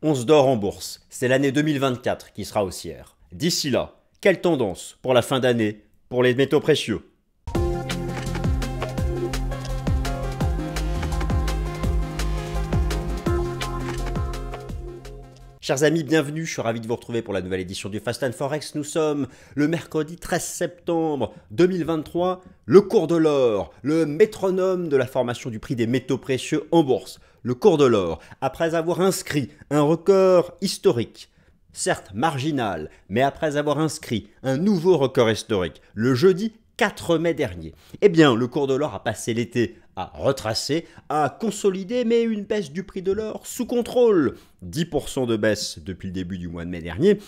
Once d'or en bourse, c'est l'année 2024 qui sera haussière. D'ici là, quelle tendance pour la fin d'année pour les métaux précieux? Chers amis, bienvenue, je suis ravi de vous retrouver pour la nouvelle édition du Fast and Forex. Nous sommes le mercredi 13 septembre 2023, le cours de l'or, le métronome de la formation du prix des métaux précieux en bourse. Le cours de l'or, après avoir inscrit un record historique, certes marginal, mais après avoir inscrit un nouveau record historique, le jeudi 4 mai dernier, eh bien, le cours de l'or a passé l'été à retracer, à consolider, mais une baisse du prix de l'or sous contrôle. 10% de baisse depuis le début du mois de mai dernier.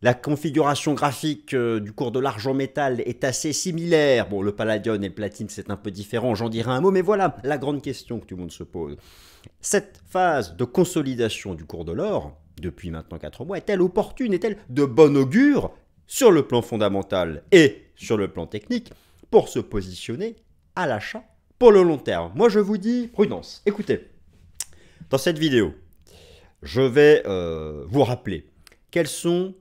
La configuration graphique du cours de l'argent métal est assez similaire. Bon, le palladium et le platine, c'est un peu différent, j'en dirai un mot, mais voilà la grande question que tout le monde se pose. Cette phase de consolidation du cours de l'or, depuis maintenant 4 mois, est-elle opportune, est-elle de bon augure sur le plan fondamental et sur le plan technique pour se positionner à l'achat pour le long terme? Moi, je vous dis prudence. Écoutez, dans cette vidéo, je vais vous rappeler quelles sont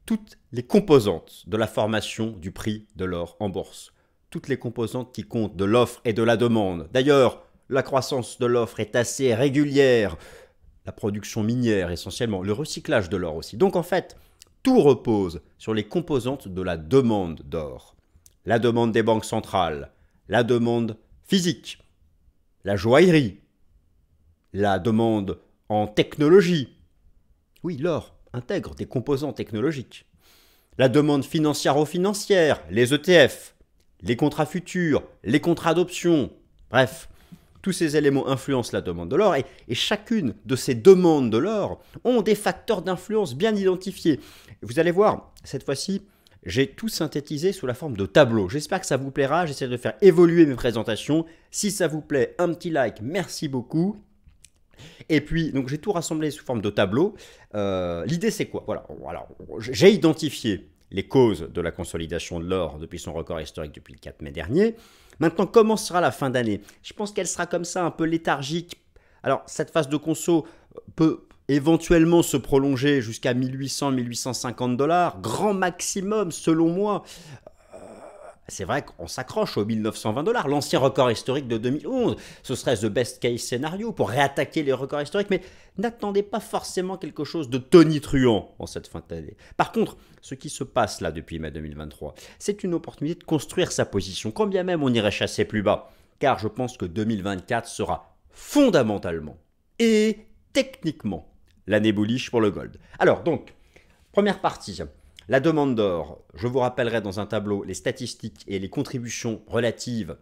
toutes les composantes de la formation du prix de l'or en bourse. Toutes les composantes qui comptent de l'offre et de la demande. D'ailleurs, la croissance de l'offre est assez régulière. La production minière essentiellement, le recyclage de l'or aussi. Donc en fait, tout repose sur les composantes de la demande d'or. La demande des banques centrales, la demande physique, la joaillerie, la demande en technologie. Oui, l'or intègre des composants technologiques. La demande financière, les ETF, les contrats futurs, les contrats d'option. Bref, tous ces éléments influencent la demande de l'or et chacune de ces demandes de l'or ont des facteurs d'influence bien identifiés. Vous allez voir, cette fois-ci, j'ai tout synthétisé sous la forme de tableau. J'espère que ça vous plaira. J'essaie de faire évoluer mes présentations. Si ça vous plaît, un petit like, merci beaucoup. Et puis, donc j'ai tout rassemblé sous forme de tableau. L'idée, c'est quoi? Voilà, j'ai identifié les causes de la consolidation de l'or depuis son record historique depuis le 4 mai dernier. Maintenant, comment sera la fin d'année? Je pense qu'elle sera comme ça, un peu léthargique. Alors, cette phase de conso peut éventuellement se prolonger jusqu'à 1800-1850 $, grand maximum selon moi. C'est vrai qu'on s'accroche aux 1920 $, l'ancien record historique de 2011. Ce serait the best case scénario pour réattaquer les records historiques, mais n'attendez pas forcément quelque chose de tonitruant en cette fin d'année. Par contre, ce qui se passe là depuis mai 2023, c'est une opportunité de construire sa position, quand bien même on irait chasser plus bas, car je pense que 2024 sera fondamentalement et techniquement l'année bullish pour le gold. Alors donc, première partie. La demande d'or, je vous rappellerai dans un tableau les statistiques et les contributions relatives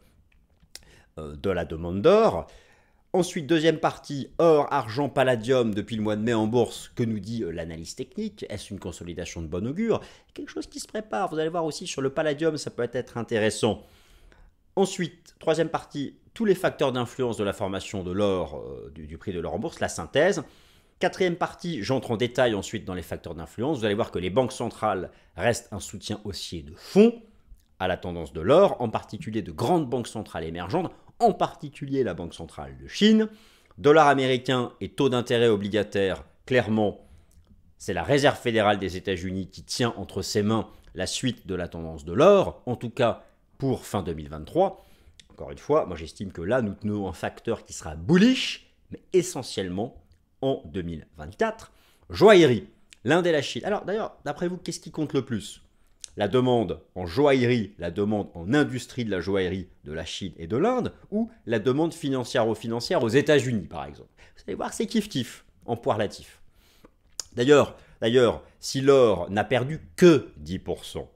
de la demande d'or. Ensuite, deuxième partie, or, argent, palladium depuis le mois de mai en bourse. Que nous dit l'analyse technique? Est-ce une consolidation de bon augure? Quelque chose qui se prépare. Vous allez voir aussi sur le palladium, ça peut être intéressant. Ensuite, troisième partie, tous les facteurs d'influence de la formation de l'or, du prix de l'or en bourse, la synthèse. Quatrième partie, j'entre en détail ensuite dans les facteurs d'influence. Vous allez voir que les banques centrales restent un soutien haussier de fond à la tendance de l'or, en particulier de grandes banques centrales émergentes, en particulier la Banque centrale de Chine. Dollar américain et taux d'intérêt obligataire, clairement, c'est la Réserve fédérale des États-Unis qui tient entre ses mains la suite de la tendance de l'or, en tout cas pour fin 2023. Encore une fois, moi j'estime que là, nous tenons un facteur qui sera bullish, mais essentiellement en 2024. Joaillerie, l'Inde et la Chine. Alors d'ailleurs, d'après vous, qu'est-ce qui compte le plus? La demande en joaillerie, la demande en industrie de la joaillerie de la Chine et de l'Inde, ou la demande financière aux États-Unis, par exemple? Vous allez voir, c'est kiff-kiff en poids relatif. D'ailleurs, si l'or n'a perdu que 10%,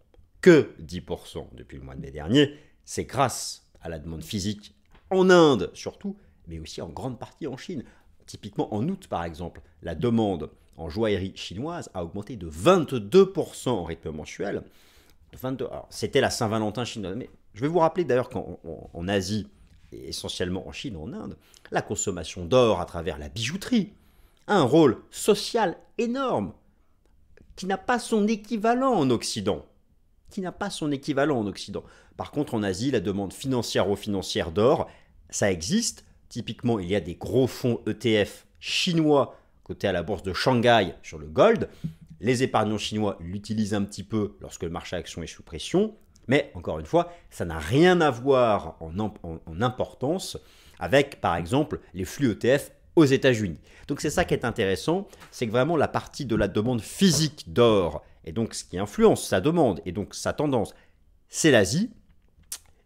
depuis le mois de mai dernier, c'est grâce à la demande physique en Inde surtout, mais aussi en grande partie en Chine. Typiquement, en août, par exemple, la demande en joaillerie chinoise a augmenté de 22% en rythme mensuel. C'était la Saint-Valentin chinoise. Mais je vais vous rappeler d'ailleurs qu'en Asie, et essentiellement en Chine, en Inde, la consommation d'or à travers la bijouterie a un rôle social énorme qui n'a pas son équivalent en Occident. Par contre, en Asie, la demande financière d'or, ça existe. Typiquement, il y a des gros fonds ETF chinois coté à la bourse de Shanghai sur le gold. Les épargnants chinois l'utilisent un petit peu lorsque le marché action est sous pression. Mais encore une fois, ça n'a rien à voir en importance avec, par exemple, les flux ETF aux États-Unis. Donc c'est ça qui est intéressant, c'est que vraiment la partie de la demande physique d'or, et donc ce qui influence sa demande et donc sa tendance, c'est l'Asie.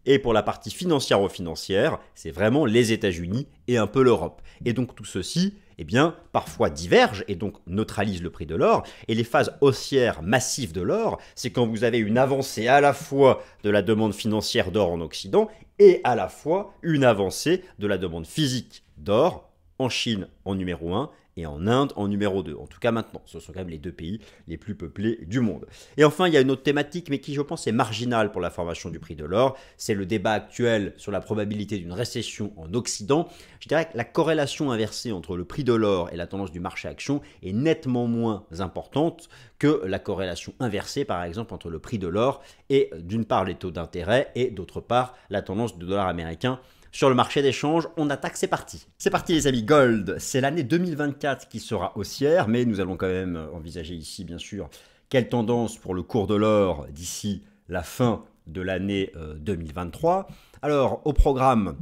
Et pour la partie financière, c'est vraiment les États-Unis et un peu l'Europe. Et donc tout ceci, eh bien, parfois diverge et donc neutralise le prix de l'or. Et les phases haussières massives de l'or, c'est quand vous avez une avancée à la fois de la demande financière d'or en Occident et à la fois une avancée de la demande physique d'or en Chine en numéro 1 et en Inde en numéro 2. En tout cas maintenant, ce sont quand même les deux pays les plus peuplés du monde. Et enfin, il y a une autre thématique, mais qui je pense est marginale pour la formation du prix de l'or, c'est le débat actuel sur la probabilité d'une récession en Occident. Je dirais que la corrélation inversée entre le prix de l'or et la tendance du marché action est nettement moins importante que la corrélation inversée, par exemple, entre le prix de l'or et d'une part les taux d'intérêt et d'autre part la tendance du dollar américain sur le marché d'échange. On attaque, c'est parti. C'est parti les amis, gold, c'est l'année 2024 qui sera haussière, mais nous allons quand même envisager ici bien sûr quelle tendance pour le cours de l'or d'ici la fin de l'année 2023. Alors au programme,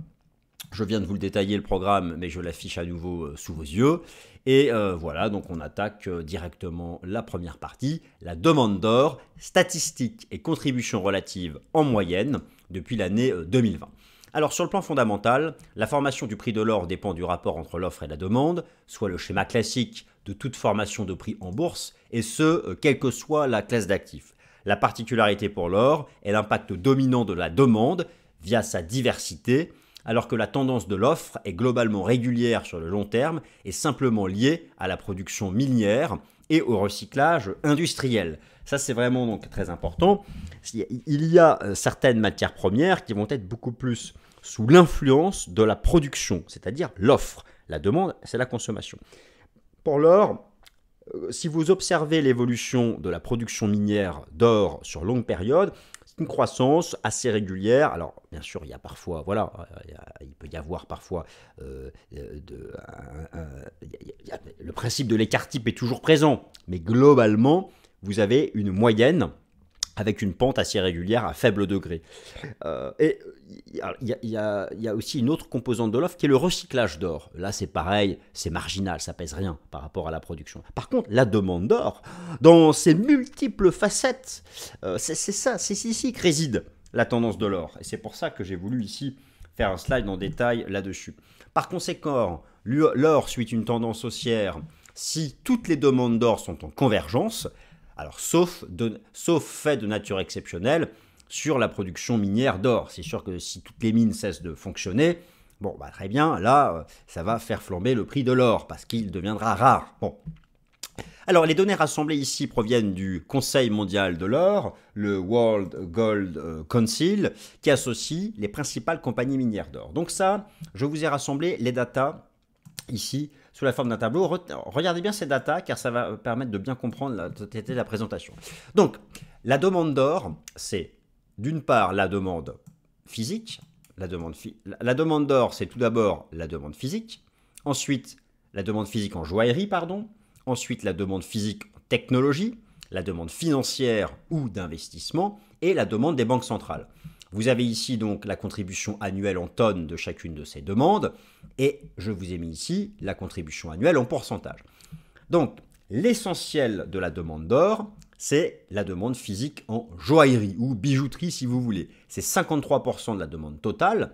je viens de vous le détailler le programme, mais je l'affiche à nouveau sous vos yeux. Et voilà, donc on attaque directement la première partie, la demande d'or, statistiques et contributions relatives en moyenne depuis l'année 2020. Alors sur le plan fondamental, la formation du prix de l'or dépend du rapport entre l'offre et la demande, soit le schéma classique de toute formation de prix en bourse, et ce, quelle que soit la classe d'actifs. La particularité pour l'or est l'impact dominant de la demande via sa diversité, alors que la tendance de l'offre est globalement régulière sur le long terme et simplement liée à la production minière et au recyclage industriel. Ça, c'est vraiment donc très important. Il y a certaines matières premières qui vont être beaucoup plus sous l'influence de la production, c'est-à-dire l'offre. La demande, c'est la consommation. Pour l'or, si vous observez l'évolution de la production minière d'or sur longue période, c'est une croissance assez régulière. Alors, bien sûr, il y a parfois, voilà, il peut y avoir parfois, le principe de l'écart type est toujours présent, mais globalement, vous avez une moyenne avec une pente assez régulière à faible degré. Et il y a aussi une autre composante de l'offre qui est le recyclage d'or. Là, c'est pareil, c'est marginal, ça pèse rien par rapport à la production. Par contre, la demande d'or, dans ses multiples facettes, c'est ici que réside la tendance de l'or. Et c'est pour ça que j'ai voulu ici faire un slide en détail là-dessus. Par conséquent, l'or suit une tendance haussière si toutes les demandes d'or sont en convergence, alors sauf fait de nature exceptionnelle sur la production minière d'or. C'est sûr que si toutes les mines cessent de fonctionner, bon, bah, très bien, là, ça va faire flamber le prix de l'or parce qu'il deviendra rare. Bon. Alors, les données rassemblées ici proviennent du Conseil mondial de l'or, le World Gold Council, qui associe les principales compagnies minières d'or. Donc ça, je vous ai rassemblé les datas ici sous la forme d'un tableau. Regardez bien ces datas car ça va permettre de bien comprendre la totalité de la présentation. Donc, la demande d'or, c'est d'une part la demande physique. La demande d'or, c'est tout d'abord la demande physique. Ensuite, la demande physique en joaillerie, pardon. Ensuite, la demande physique en technologie, la demande financière ou d'investissement et la demande des banques centrales. Vous avez ici donc la contribution annuelle en tonnes de chacune de ces demandes et je vous ai mis ici la contribution annuelle en pourcentage. Donc, l'essentiel de la demande d'or, c'est la demande physique en joaillerie ou bijouterie si vous voulez. C'est 53% de la demande totale,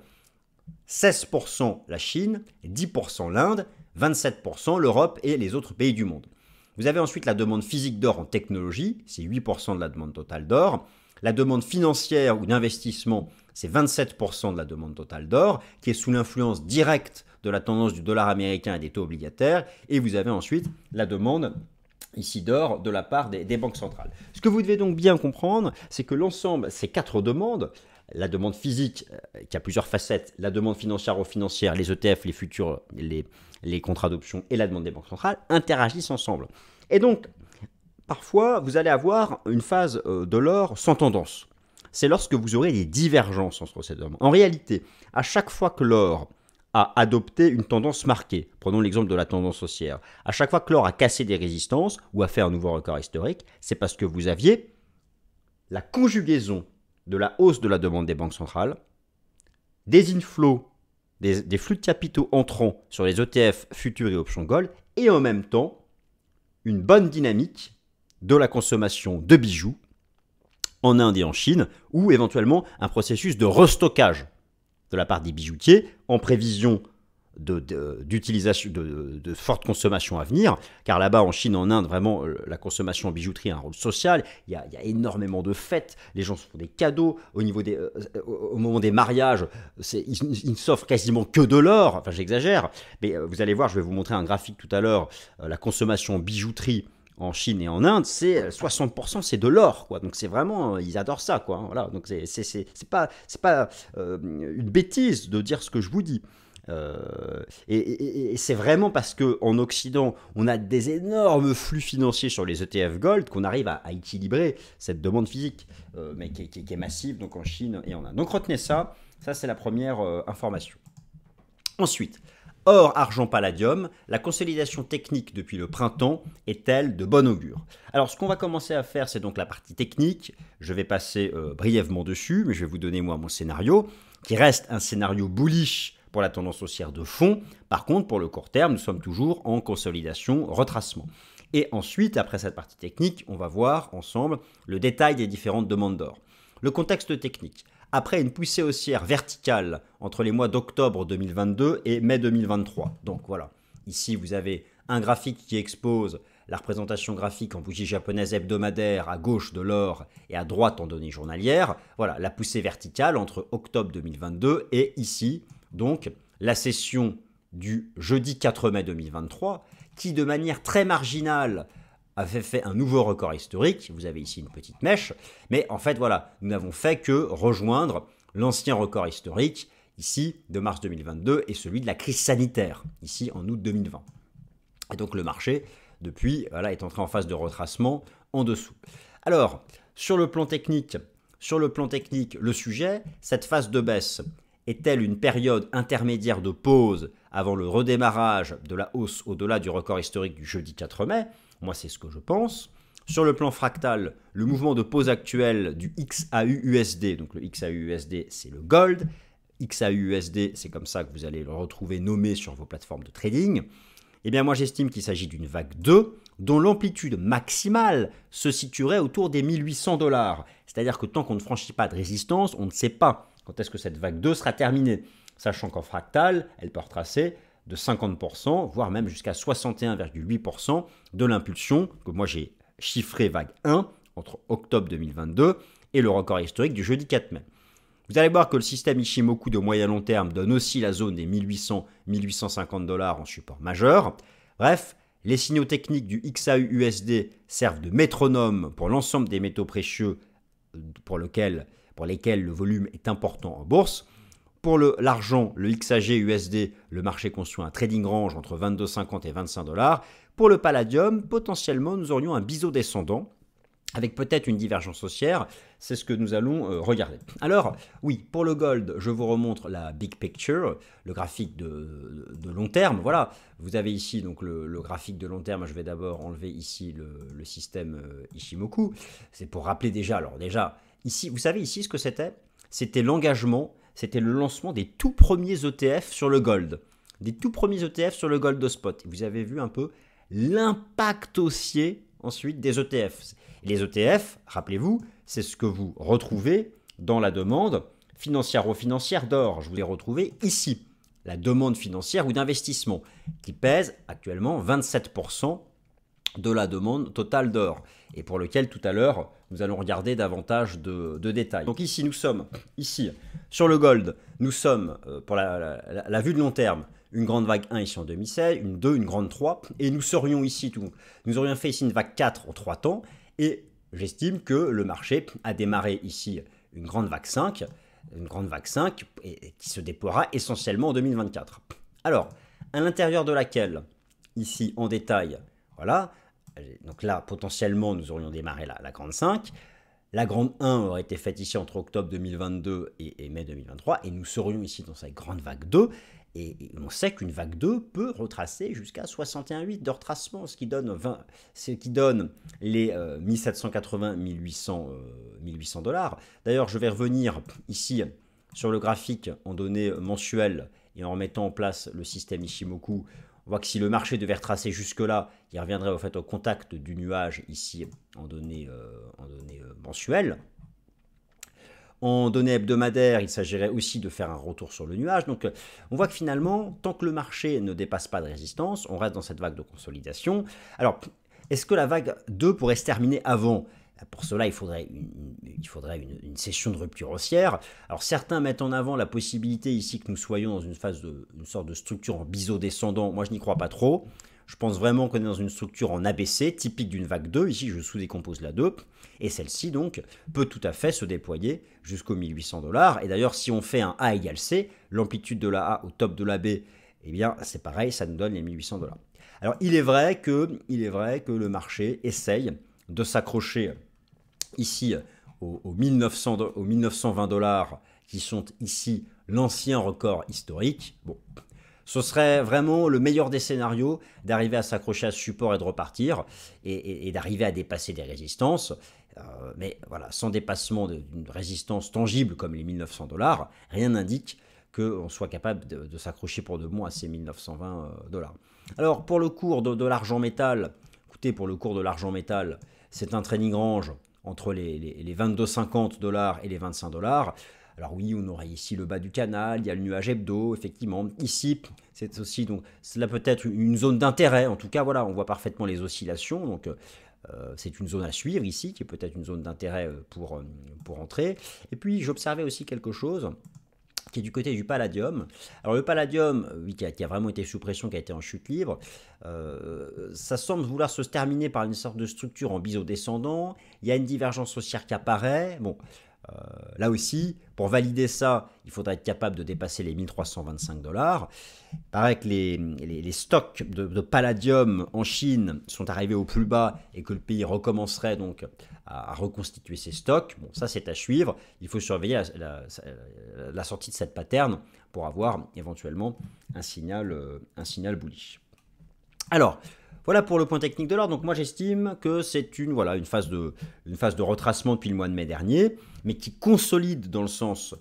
16% la Chine, 10% l'Inde, 27% l'Europe et les autres pays du monde. Vous avez ensuite la demande physique d'or en technologie, c'est 8% de la demande totale d'or. La demande financière ou d'investissement, c'est 27% de la demande totale d'or, qui est sous l'influence directe de la tendance du dollar américain et des taux obligataires. Et vous avez ensuite la demande ici d'or de la part des banques centrales. Ce que vous devez donc bien comprendre, c'est que l'ensemble, ces quatre demandes, la demande physique qui a plusieurs facettes, la demande financière ou financière, les ETF, les futurs, les contrats d'options et la demande des banques centrales interagissent ensemble. Et donc, parfois, vous allez avoir une phase de l'or sans tendance. C'est lorsque vous aurez des divergences entre ces demandes. En réalité, à chaque fois que l'or a adopté une tendance marquée. Prenons l'exemple de la tendance haussière. À chaque fois que l'or a cassé des résistances ou a fait un nouveau record historique, c'est parce que vous aviez la conjugaison de la hausse de la demande des banques centrales, des inflows, des flux de capitaux entrants sur les ETF futurs et options gold, et en même temps, une bonne dynamique de la consommation de bijoux en Inde et en Chine, ou éventuellement un processus de restockage de la part des bijoutiers en prévision d'utilisation de forte consommation à venir, car là-bas en Chine, en Inde, vraiment la consommation en bijouterie a un rôle social, il y a énormément de fêtes, les gens se font des cadeaux, au moment des mariages, ils ne s'offrent quasiment que de l'or, enfin j'exagère, mais vous allez voir, je vais vous montrer un graphique tout à l'heure, la consommation en bijouterie en Chine et en Inde, c'est 60%, c'est de l'or, quoi. Donc c'est vraiment, ils adorent ça, quoi. Voilà. Donc c'est pas une bêtise de dire ce que je vous dis. Et c'est vraiment parce qu'en Occident, on a des énormes flux financiers sur les ETF Gold qu'on arrive à équilibrer cette demande physique, mais qui est massive donc en Chine et en Inde. Donc retenez ça, c'est la première information. Ensuite, or, argent, palladium, la consolidation technique depuis le printemps est-elle de bon augure? Alors, ce qu'on va commencer à faire, c'est donc la partie technique. Je vais passer brièvement dessus, mais je vais vous donner moi mon scénario, qui reste un scénario bullish pour la tendance haussière de fond. Par contre, pour le court terme, nous sommes toujours en consolidation, retracement. Et ensuite, après cette partie technique, on va voir ensemble le détail des différentes demandes d'or. Le contexte technique. Après une poussée haussière verticale entre les mois d'octobre 2022 et mai 2023. Donc voilà, ici vous avez un graphique qui expose la représentation graphique en bougie japonaise hebdomadaire à gauche de l'or et à droite en données journalières. Voilà, la poussée verticale entre octobre 2022 et ici, donc la session du jeudi 4 mai 2023 qui de manière très marginale avait fait un nouveau record historique. Vous avez ici une petite mèche. Mais en fait, voilà, nous n'avons fait que rejoindre l'ancien record historique, ici, de mars 2022, et celui de la crise sanitaire, ici, en août 2020. Et donc, le marché, depuis, voilà, est entré en phase de retracement en dessous. Alors, sur le plan technique, le sujet, cette phase de baisse, est-elle une période intermédiaire de pause avant le redémarrage de la hausse au-delà du record historique du jeudi 4 mai? Moi, c'est ce que je pense. Sur le plan fractal, le mouvement de pause actuel du XAU-USD, donc le XAU-USD, c'est le gold. XAU-USD, c'est comme ça que vous allez le retrouver nommé sur vos plateformes de trading. Eh bien, moi, j'estime qu'il s'agit d'une vague 2 dont l'amplitude maximale se situerait autour des 1800 $. C'est-à-dire que tant qu'on ne franchit pas de résistance, on ne sait pas quand est-ce que cette vague 2 sera terminée. Sachant qu'en fractal, elle peut retracer de 50%, voire même jusqu'à 61,8% de l'impulsion que moi j'ai chiffré vague 1 entre octobre 2022 et le record historique du jeudi 4 mai. Vous allez voir que le système Ichimoku de moyen long terme donne aussi la zone des 1800-1850 $ en support majeur. Bref, les signaux techniques du XAU-USD servent de métronome pour l'ensemble des métaux précieux pour lesquels le volume est important en bourse. Pour l'argent, le XAG-USD, le marché construit un trading range entre 22,50 et 25 $. Pour le palladium, potentiellement, nous aurions un biseau descendant avec peut-être une divergence haussière. C'est ce que nous allons regarder. Alors, oui, pour le gold, je vous remontre la big picture, le graphique de long terme. Voilà, vous avez ici donc le graphique de long terme. Je vais d'abord enlever ici le système Ichimoku. C'est pour rappeler déjà. Alors déjà, ici, vous savez ici ce que c'était? C'était l'engagement. C'était le lancement des tout premiers ETF sur le gold. Des tout premiers ETF sur le gold de spot. Vous avez vu un peu l'impact haussier ensuite des ETF. Les ETF, rappelez-vous, c'est ce que vous retrouvez dans la demande financière d'or. Je vous l'ai retrouvé ici. La demande financière ou d'investissement qui pèse actuellement 27% de la demande totale d'or et pour lequel tout à l'heure nous allons regarder davantage de détails. Donc ici nous sommes sur le gold, nous sommes pour la vue de long terme une grande vague 1 ici en 2016, une 2, une grande 3 et nous serions ici, nous aurions fait ici une vague 4 en 3 temps et j'estime que le marché a démarré ici une grande vague 5 et qui se déploiera essentiellement en 2024. Alors, à l'intérieur de laquelle, ici en détail, voilà, donc là, potentiellement, nous aurions démarré la grande 5. La grande 1 aurait été faite ici entre octobre 2022 et mai 2023. Et nous serions ici dans cette grande vague 2. Et on sait qu'une vague 2 peut retracer jusqu'à 61,8 de retracement, ce qui donne les 1780-1800 $. D'ailleurs, je vais revenir ici sur le graphique en données mensuelles et en remettant en place le système Ishimoku. On voit que si le marché devait retracer jusque-là, il reviendrait au contact du nuage ici en données mensuelles. En données hebdomadaires, il s'agirait aussi de faire un retour sur le nuage. Donc on voit que finalement, tant que le marché ne dépasse pas de résistance, on reste dans cette vague de consolidation. Alors, est-ce que la vague 2 pourrait se terminer avant ? Pour cela, il faudrait une session de rupture haussière. Alors certains mettent en avant la possibilité ici que nous soyons dans une sorte de structure en biseau descendant. Moi, je n'y crois pas trop. Je pense vraiment qu'on est dans une structure en ABC, typique d'une vague 2. Ici, je sous-décompose la 2. Et celle-ci, donc, peut tout à fait se déployer jusqu'aux 1800 $. Et d'ailleurs, si on fait un A égale C, l'amplitude de la A au top de la B, eh bien, c'est pareil, ça nous donne les 1800 $. Alors, il est vrai que le marché essaye de s'accrocher ici aux 1920 $, qui sont ici l'ancien record historique. Bon, ce serait vraiment le meilleur des scénarios d'arriver à s'accrocher à ce support et de repartir et d'arriver à dépasser des résistances. Mais voilà, sans dépassement d'une résistance tangible comme les 1900 $, rien n'indique qu'on soit capable de s'accrocher pour de bon à ces 1920 $. Alors pour le cours de l'argent métal, écoutez, pour le cours de l'argent métal, c'est un trading range entre les 22,50 $ et les 25 $. Alors oui, on aurait ici le bas du canal, il y a le nuage hebdo, effectivement. Ici, c'est aussi, donc, cela peut être une zone d'intérêt. En tout cas, voilà, on voit parfaitement les oscillations. Donc, c'est une zone à suivre ici, qui est peut-être une zone d'intérêt pour entrer. Et puis, j'observais aussi quelque chose qui est du côté du palladium. Alors le palladium, oui, qui a vraiment été sous pression, qui a été en chute libre, ça semble vouloir se terminer par une sorte de structure en biseau descendant. Il y a une divergence haussière qui apparaît. Bon, là aussi, pour valider ça, il faudra être capable de dépasser les 1325 $. Il paraît que les stocks de palladium en Chine sont arrivés au plus bas et que le pays recommencerait donc à reconstituer ses stocks. Bon, ça c'est à suivre. Il faut surveiller la sortie de cette pattern pour avoir éventuellement un signal bullish. Alors, voilà pour le point technique de l'or. Donc moi j'estime que c'est une phase de retracement depuis le mois de mai dernier, mais qui consolide dans le sens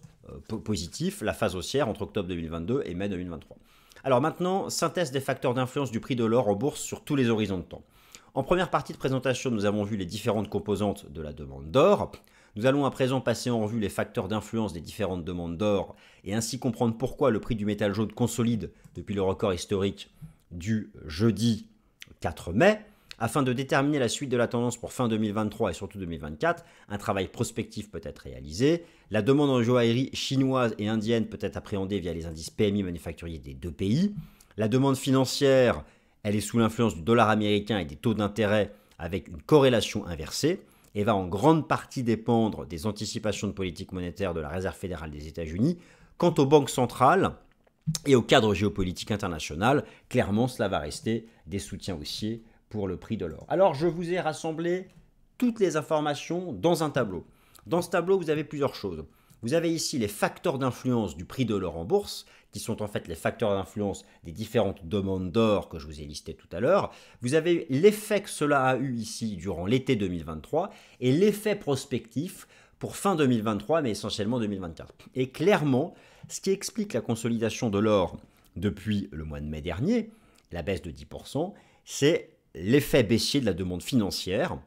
positif la phase haussière entre octobre 2022 et mai 2023. Alors maintenant, synthèse des facteurs d'influence du prix de l'or en bourse sur tous les horizons de temps. En première partie de présentation, nous avons vu les différentes composantes de la demande d'or. Nous allons à présent passer en revue les facteurs d'influence des différentes demandes d'or et ainsi comprendre pourquoi le prix du métal jaune consolide depuis le record historique du jeudi 4 mai. Afin de déterminer la suite de la tendance pour fin 2023 et surtout 2024, un travail prospectif peut être réalisé. La demande en joaillerie chinoise et indienne peut être appréhendée via les indices PMI manufacturiers des deux pays. La demande financière, elle est sous l'influence du dollar américain et des taux d'intérêt avec une corrélation inversée et va en grande partie dépendre des anticipations de politique monétaire de la Réserve fédérale des États-Unis. Quant aux banques centrales et au cadre géopolitique international, clairement cela va rester des soutiens haussiers pour le prix de l'or. Alors je vous ai rassemblé toutes les informations dans un tableau. Dans ce tableau, vous avez plusieurs choses. Vous avez ici les facteurs d'influence du prix de l'or en bourse, qui sont en fait les facteurs d'influence des différentes demandes d'or que je vous ai listées tout à l'heure. Vous avez l'effet que cela a eu ici durant l'été 2023 et l'effet prospectif pour fin 2023, mais essentiellement 2024. Et clairement, ce qui explique la consolidation de l'or depuis le mois de mai dernier, la baisse de 10%, c'est l'effet baissier de la demande financière,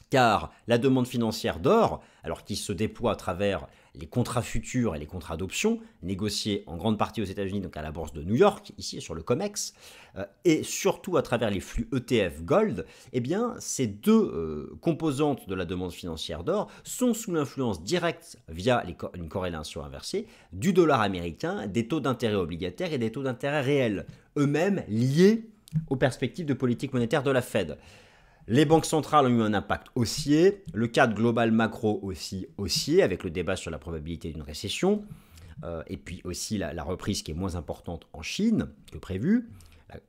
car la demande financière d'or, alors qui se déploie à travers les contrats futurs et les contrats d'options, négociés en grande partie aux États-Unis, donc à la bourse de New York, ici sur le COMEX, et surtout à travers les flux ETF Gold, eh bien, ces deux composantes de la demande financière d'or sont sous l'influence directe, via une corrélation inversée, du dollar américain, des taux d'intérêt obligataires et des taux d'intérêt réels, eux-mêmes liés aux perspectives de politique monétaire de la Fed. Les banques centrales ont eu un impact haussier, le cadre global macro aussi haussier, avec le débat sur la probabilité d'une récession, et puis aussi la reprise qui est moins importante en Chine que prévu,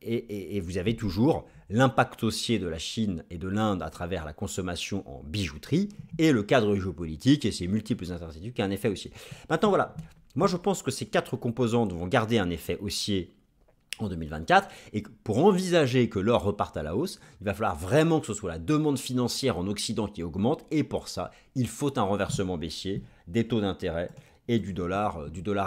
et vous avez toujours l'impact haussier de la Chine et de l'Inde à travers la consommation en bijouterie, et le cadre géopolitique et ses multiples incertitudes qui a un effet haussier. Maintenant voilà, Moi, je pense que ces 4 composantes vont garder un effet haussier en 2024, et pour envisager que l'or reparte à la hausse, il va falloir vraiment que ce soit la demande financière en Occident qui augmente, et pour ça, il faut un renversement baissier des taux d'intérêt et du dollar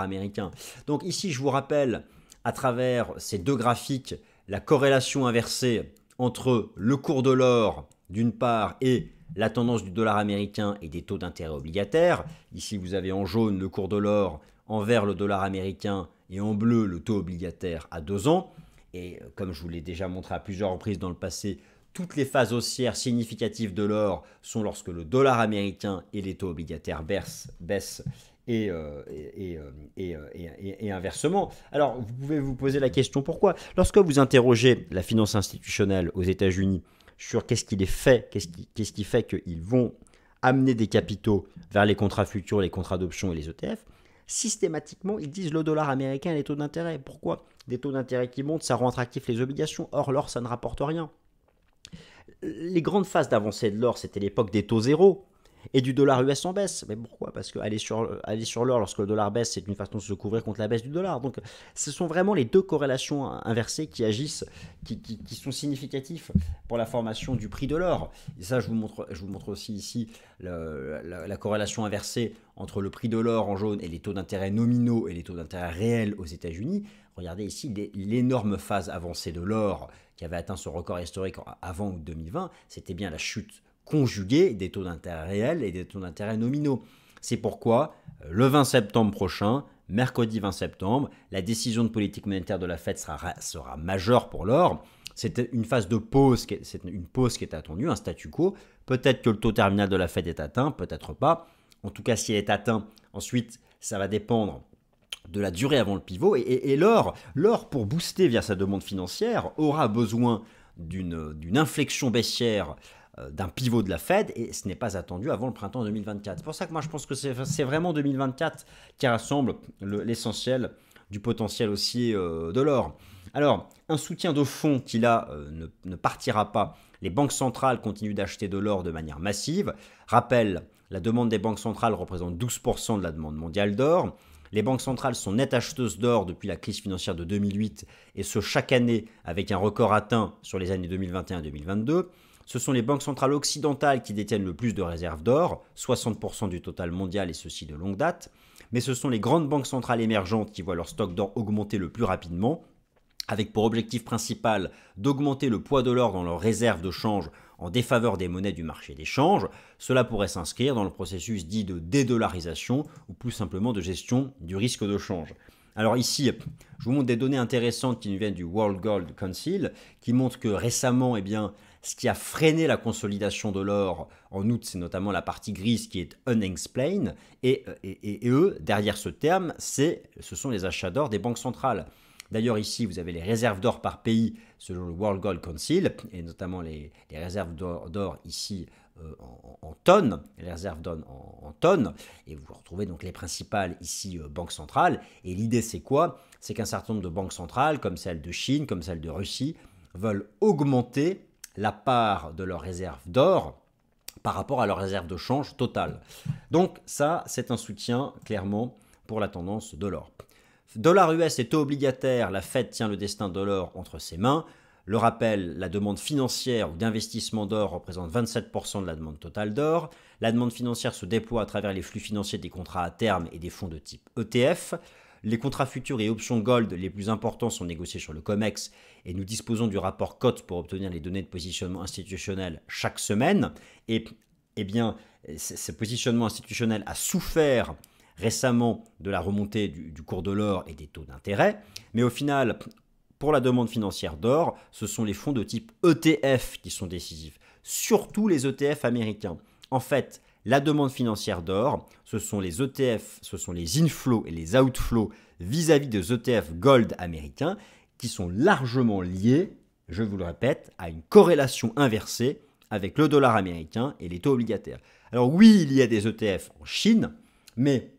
américain. Donc ici, je vous rappelle, à travers ces 2 graphiques, la corrélation inversée entre le cours de l'or d'une part et la tendance du dollar américain et des taux d'intérêt obligataires. Ici, vous avez en jaune le cours de l'or, en vert le dollar américain et en bleu le taux obligataire à 2 ans. Et comme je vous l'ai déjà montré à plusieurs reprises dans le passé, toutes les phases haussières significatives de l'or sont lorsque le dollar américain et les taux obligataires baissent et inversement. Alors, vous pouvez vous poser la question pourquoi. Lorsque vous interrogez la finance institutionnelle aux États-Unis sur qu'est-ce qui fait qu'ils vont amener des capitaux vers les contrats futurs, les contrats d'options et les ETF, systématiquement, ils disent le dollar américain et les taux d'intérêt. Pourquoi? Des taux d'intérêt qui montent, ça rend attractif les obligations. Or, l'or, ça ne rapporte rien. Les grandes phases d'avancée de l'or, c'était l'époque des taux zéro et du dollar US en baisse. Mais pourquoi? Parce qu'aller sur l'or lorsque le dollar baisse, c'est une façon de se couvrir contre la baisse du dollar. Donc, ce sont vraiment les 2 corrélations inversées qui agissent, qui sont significatifs pour la formation du prix de l'or. Et ça, je vous montre aussi ici la corrélation inversée entre le prix de l'or en jaune et les taux d'intérêt nominaux et les taux d'intérêt réels aux États-Unis. Regardez ici l'énorme phase avancée de l'or qui avait atteint son record historique avant août 2020. C'était bien la chute conjuguée des taux d'intérêt réels et des taux d'intérêt nominaux. C'est pourquoi le 20 septembre prochain, mercredi 20 septembre, la décision de politique monétaire de la Fed sera majeure pour l'or. C'est une phase de pause, c'est une pause qui est attendue, un statu quo. Peut-être que le taux terminal de la Fed est atteint, peut-être pas. En tout cas, s'il est atteint, ensuite, ça va dépendre de la durée avant le pivot. Et l'or, pour booster via sa demande financière, aura besoin d'une inflexion baissière, d'un pivot de la Fed, et ce n'est pas attendu avant le printemps 2024. C'est pour ça que moi je pense que c'est vraiment 2024 qui rassemble l'essentiel du potentiel haussier de l'or. Alors, un soutien de fond qui là ne partira pas. Les banques centrales continuent d'acheter de l'or de manière massive. Rappel, la demande des banques centrales représente 12% de la demande mondiale d'or. Les banques centrales sont nettes acheteuses d'or depuis la crise financière de 2008, et ce chaque année avec un record atteint sur les années 2021 et 2022. Ce sont les banques centrales occidentales qui détiennent le plus de réserves d'or, 60% du total mondial, et ceci de longue date. Mais ce sont les grandes banques centrales émergentes qui voient leur stock d'or augmenter le plus rapidement, avec pour objectif principal d'augmenter le poids de l'or dans leurs réserves de change en défaveur des monnaies du marché des changes. Cela pourrait s'inscrire dans le processus dit de dédollarisation ou plus simplement de gestion du risque de change. Alors ici, je vous montre des données intéressantes qui nous viennent du World Gold Council, qui montrent que récemment, ce qui a freiné la consolidation de l'or en août, c'est notamment la partie grise qui est unexplained. Et eux, derrière ce terme, ce sont les achats d'or des banques centrales. D'ailleurs, ici, vous avez les réserves d'or par pays selon le World Gold Council, et notamment les réserves d'or ici en tonnes, les réserves d'or en tonnes, et vous retrouvez donc les principales ici banques centrales. Et l'idée, c'est quoi? C'est qu'un certain nombre de banques centrales, comme celle de Chine, comme celle de Russie, veulent augmenter la part de leurs réserves d'or par rapport à leurs réserves de change totales. Donc ça, c'est un soutien clairement pour la tendance de l'or. Dollar US et taux obligataires, la Fed tient le destin de l'or entre ses mains. Le rappel, la demande financière ou d'investissement d'or représente 27% de la demande totale d'or. La demande financière se déploie à travers les flux financiers des contrats à terme et des fonds de type ETF. Les contrats futurs et options gold les plus importants sont négociés sur le COMEX, et nous disposons du rapport COTE pour obtenir les données de positionnement institutionnel chaque semaine. Et ce positionnement institutionnel a souffert récemment de la remontée du cours de l'or et des taux d'intérêt. Mais au final, pour la demande financière d'or, ce sont les fonds de type ETF qui sont décisifs, surtout les ETF américains. En fait, la demande financière d'or, ce sont les ETF, ce sont les inflows et les outflows vis-à-vis des ETF gold américains qui sont largement liés, je vous le répète, à une corrélation inversée avec le dollar américain et les taux obligataires. Alors oui, il y a des ETF en Chine, mais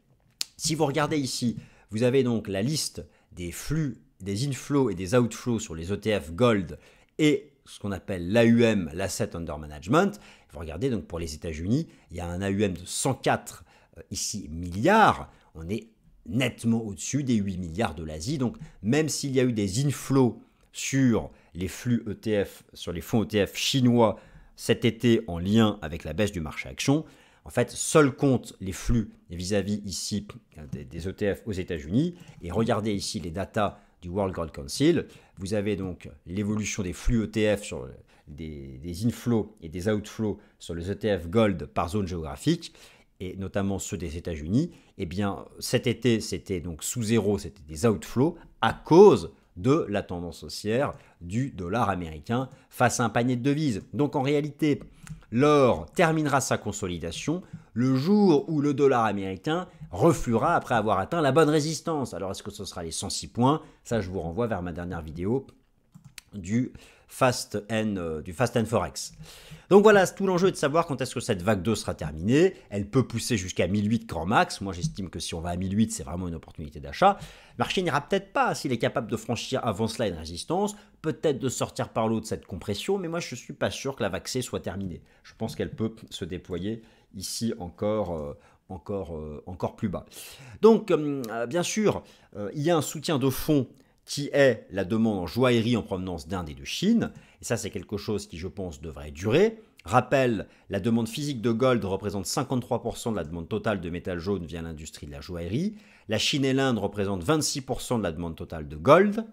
si vous regardez ici, vous avez donc la liste des flux, des inflows et des outflows sur les ETF gold et ce qu'on appelle l'AUM, l'Asset Under Management. Vous regardez donc pour les États-Unis, il y a un AUM de 104 ici milliards. On est nettement au-dessus des 8 milliards de l'Asie. Donc même s'il y a eu des inflows sur les flux ETF, sur les fonds ETF chinois cet été en lien avec la baisse du marché action, en fait, seuls comptent les flux vis-à-vis ici des ETF aux États-Unis. Et regardez ici les datas du World Gold Council. Vous avez donc l'évolution des flux ETF sur des inflows et des outflows sur les ETF Gold par zone géographique, et notamment ceux des États-Unis. Eh bien, cet été, c'était donc sous zéro, c'était des outflows à cause de la tendance haussière du dollar américain face à un panier de devises. Donc en réalité, l'or terminera sa consolidation le jour où le dollar américain refluera après avoir atteint la bonne résistance. Alors est-ce que ce sera les 106 points? Ça, je vous renvoie vers ma dernière vidéo du Fast and Forex. Donc voilà, c'est tout l'enjeu de savoir quand est-ce que cette vague 2 sera terminée. Elle peut pousser jusqu'à 1008 grand max. Moi, j'estime que si on va à 1008, c'est vraiment une opportunité d'achat. Le marché n'ira peut-être pas s'il est capable de franchir avant cela une résistance, peut-être de sortir par l'eau de cette compression, mais moi, je ne suis pas sûr que la vague C soit terminée. Je pense qu'elle peut se déployer ici encore plus bas. Donc, bien sûr, il y a un soutien de fond qui est la demande en joaillerie en provenance d'Inde et de Chine. Et ça, c'est quelque chose qui, je pense, devrait durer. Rappel, la demande physique de gold représente 53% de la demande totale de métal jaune via l'industrie de la joaillerie. La Chine et l'Inde représentent 26% de la demande totale de gold. Donc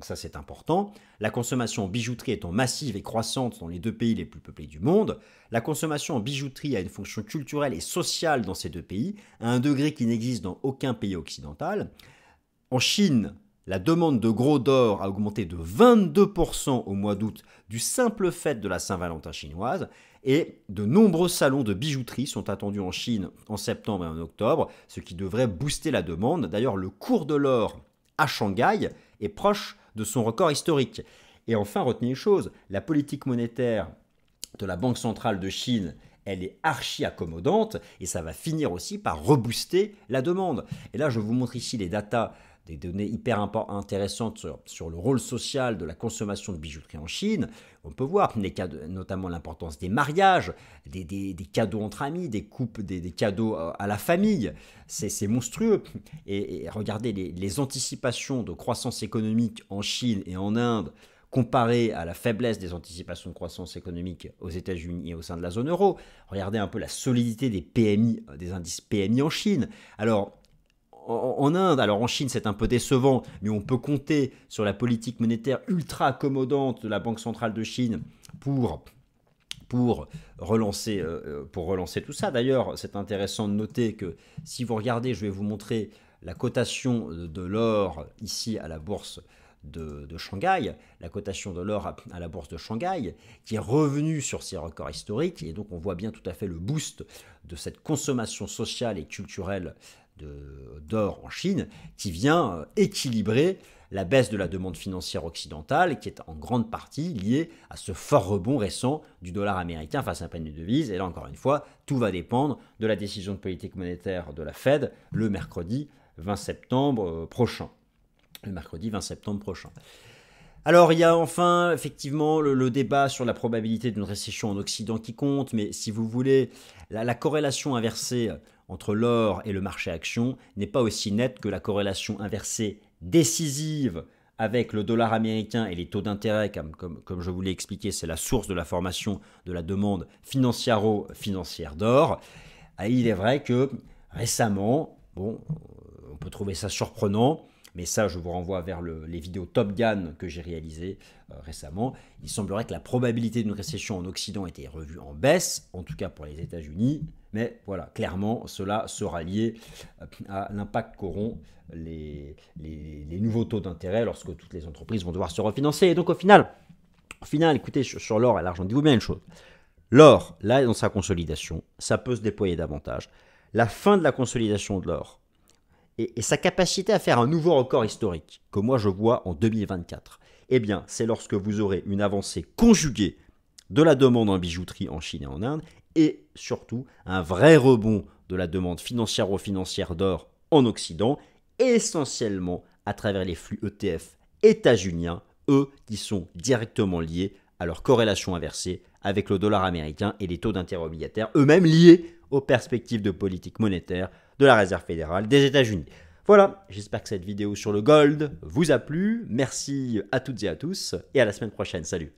ça, c'est important. La consommation en bijouterie étant massive et croissante dans les deux pays les plus peuplés du monde, la consommation en bijouterie a une fonction culturelle et sociale dans ces deux pays, à un degré qui n'existe dans aucun pays occidental. En Chine, la demande de gros d'or a augmenté de 22% au mois d'août du simple fait de la Saint-Valentin chinoise et de nombreux salons de bijouterie sont attendus en Chine en septembre et en octobre, ce qui devrait booster la demande. D'ailleurs, le cours de l'or à Shanghai est proche de son record historique. Et enfin, retenez une chose, la politique monétaire de la Banque centrale de Chine, elle est archi accommodante et ça va finir aussi par rebooster la demande. Et là, je vous montre ici les datas, des données hyper intéressantes sur le rôle social de la consommation de bijouterie en Chine. On peut voir notamment l'importance des mariages, des cadeaux entre amis, des coupes, des cadeaux à la famille. C'est monstrueux. Et regardez les anticipations de croissance économique en Chine et en Inde comparé à la faiblesse des anticipations de croissance économique aux États-Unis et au sein de la zone euro. Regardez un peu la solidité des PMI, des indices PMI en Chine. Alors, en Inde, alors en Chine c'est un peu décevant, mais on peut compter sur la politique monétaire ultra accommodante de la Banque centrale de Chine pour relancer tout ça. D'ailleurs, c'est intéressant de noter que si vous regardez, je vais vous montrer la cotation de l'or ici à la bourse de Shanghai, la cotation de l'or à la bourse de Shanghai, qui est revenue sur ses records historiques, et donc on voit bien tout à fait le boost de cette consommation sociale et culturelle d'or en Chine, qui vient équilibrer la baisse de la demande financière occidentale, qui est en grande partie liée à ce fort rebond récent du dollar américain face à un panier de devises. Et là, encore une fois, tout va dépendre de la décision de politique monétaire de la Fed le mercredi 20 septembre prochain. Alors, il y a enfin, effectivement, le débat sur la probabilité d'une récession en Occident qui compte, mais si vous voulez, la corrélation inversée entre l'or et le marché action n'est pas aussi nette que la corrélation inversée décisive avec le dollar américain et les taux d'intérêt, comme je vous l'ai expliqué, c'est la source de la formation de la demande financière d'or. Et il est vrai que récemment, on peut trouver ça surprenant, mais ça, je vous renvoie vers les vidéos Top Gun que j'ai réalisées récemment. Il semblerait que la probabilité d'une récession en Occident ait été revue en baisse, en tout cas pour les États-Unis. Mais voilà, clairement, cela sera lié à l'impact qu'auront les nouveaux taux d'intérêt lorsque toutes les entreprises vont devoir se refinancer. Et donc au final écoutez, sur l'or et l'argent, dites-vous bien une chose. L'or, là, dans sa consolidation, ça peut se déployer davantage. La fin de la consolidation de l'or, et sa capacité à faire un nouveau record historique, que moi je vois en 2024, eh bien, c'est lorsque vous aurez une avancée conjuguée de la demande en bijouterie en Chine et en Inde, et surtout un vrai rebond de la demande financière d'or en Occident, essentiellement à travers les flux ETF états-uniens, eux qui sont directement liés à leur corrélation inversée avec le dollar américain et les taux d'intérêt obligataires, eux-mêmes liés aux perspectives de politique monétaire de la Réserve fédérale des États-Unis. Voilà, j'espère que cette vidéo sur le gold vous a plu. Merci à toutes et à tous et à la semaine prochaine. Salut!